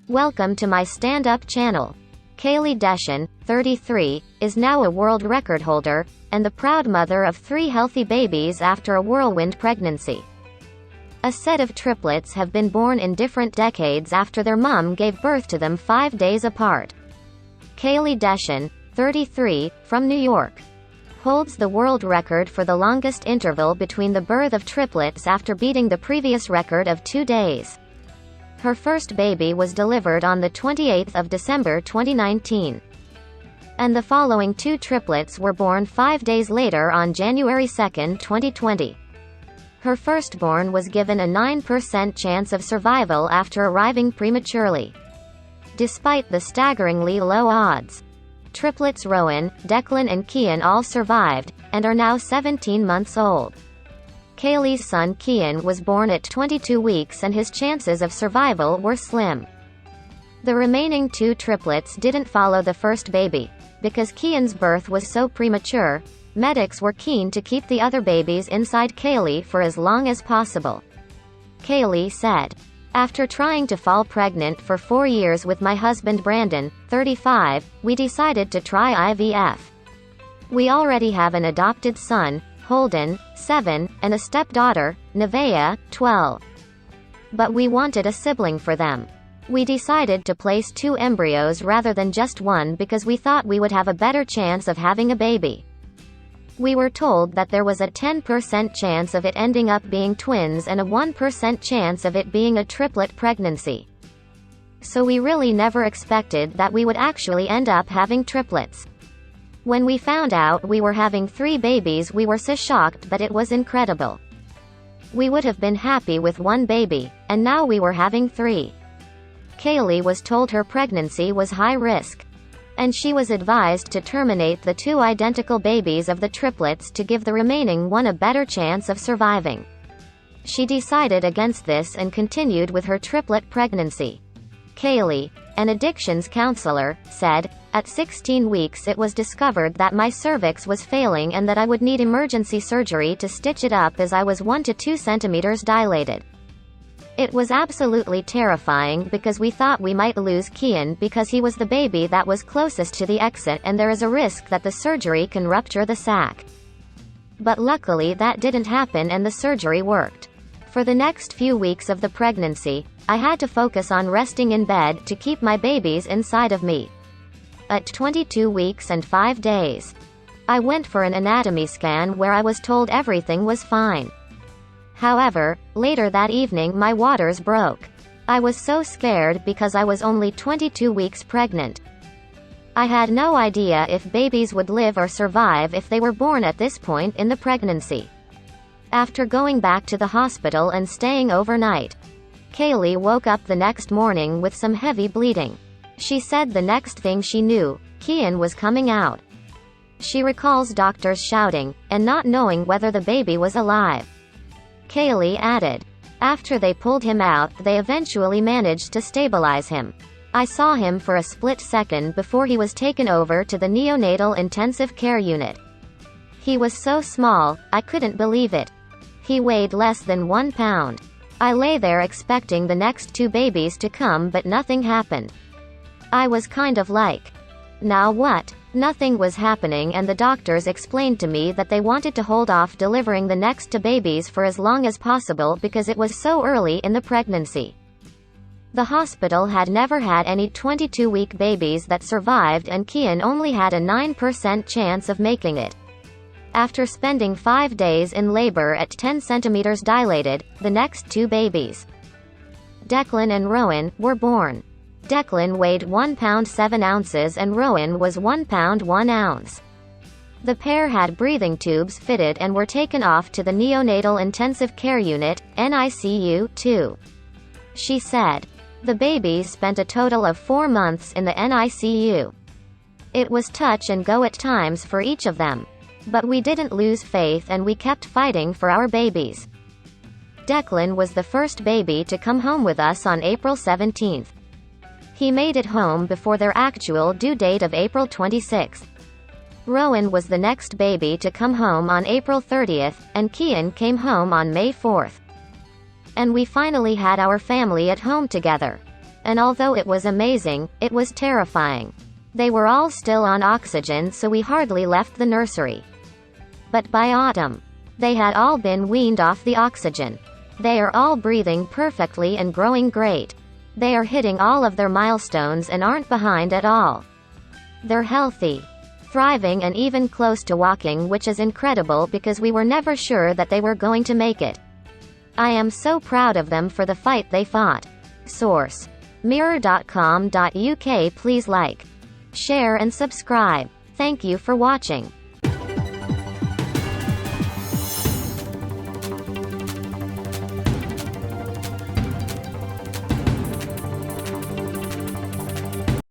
Welcome to my stand-up channel. Kaylee Deschen, 33, is now a world record holder, and the proud mother of 3 healthy babies after a whirlwind pregnancy. A set of triplets have been born in different decades after their mom gave birth to them 5 days apart. Kaylee Deschen, 33, from New York, holds the world record for the longest interval between the birth of triplets after beating the previous record of 2 days. Her first baby was delivered on the 28th of December 2019. And the following 2 triplets were born 5 days later on January 2, 2020. Her firstborn was given a 9% chance of survival after arriving prematurely, despite the staggeringly low odds. Triplets Rowan, Declan and Kian all survived, and are now 17 months old. Kaylee's son Kian was born at 22 weeks and his chances of survival were slim. The remaining 2 triplets didn't follow the first baby. Because Kian's birth was so premature, medics were keen to keep the other babies inside Kaylee for as long as possible. Kaylee said, "After trying to fall pregnant for 4 years with my husband Brandon, 35, we decided to try IVF. We already have an adopted son, Holden, 7, and a stepdaughter, Nevaeh, 12. But we wanted a sibling for them. We decided to place 2 embryos rather than just 1 because we thought we would have a better chance of having a baby. We were told that there was a 10% chance of it ending up being twins and a 1% chance of it being a triplet pregnancy. So we really never expected that we would actually end up having triplets. When we found out we were having 3 babies, we were so shocked that it was incredible. We would have been happy with 1 baby, and now we were having 3. Kaylee was told her pregnancy was high risk, and she was advised to terminate the 2 identical babies of the triplets to give the remaining 1 a better chance of surviving. She decided against this and continued with her triplet pregnancy. Kaylee, an addictions counselor, said, "At 16 weeks it was discovered that my cervix was failing and that I would need emergency surgery to stitch it up as I was 1 to 2 centimeters dilated. It was absolutely terrifying because we thought we might lose Kian because he was the baby that was closest to the exit and there is a risk that the surgery can rupture the sac. But luckily that didn't happen and the surgery worked. For the next few weeks of the pregnancy, I had to focus on resting in bed to keep my babies inside of me. At 22 weeks and 5 days, I went for an anatomy scan where I was told everything was fine. However, later that evening my waters broke. I was so scared because I was only 22 weeks pregnant. I had no idea if babies would live or survive if they were born at this point in the pregnancy. After going back to the hospital and staying overnight, Kaylee woke up the next morning with some heavy bleeding. She said the next thing she knew, Kian was coming out. She recalls doctors shouting, and not knowing whether the baby was alive." Kaylee added, "After they pulled him out, they eventually managed to stabilize him. I saw him for a split second before he was taken over to the neonatal intensive care unit. He was so small, I couldn't believe it. He weighed less than 1 pound. I lay there expecting the next 2 babies to come but nothing happened. I was kind of like, now what? Nothing was happening and the doctors explained to me that they wanted to hold off delivering the next 2 babies for as long as possible because it was so early in the pregnancy. The hospital had never had any 22-week babies that survived and Kian only had a 9% chance of making it. After spending 5 days in labor at 10 centimeters dilated, the next 2 babies, Declan and Rowan, were born. Declan weighed 1 pound 7 ounces and Rowan was 1 pound 1 ounce. The pair had breathing tubes fitted and were taken off to the neonatal intensive care unit, NICU, too. She said, "The babies spent a total of 4 months in the NICU. It was touch and go at times for each of them. But we didn't lose faith and we kept fighting for our babies." Declan was the first baby to come home with us on April 17th. He made it home before their actual due date of April 26th. Rowan was the next baby to come home on April 30th, and Kian came home on May 4th. And we finally had our family at home together. And although it was amazing, it was terrifying. They were all still on oxygen, so we hardly left the nursery. But by autumn, they had all been weaned off the oxygen. They are all breathing perfectly and growing great. They are hitting all of their milestones and aren't behind at all. They're healthy, thriving, and even close to walking, which is incredible because we were never sure that they were going to make it. I am so proud of them for the fight they fought. Source: mirror.com.uk. Please like, share and subscribe. Thank you for watching.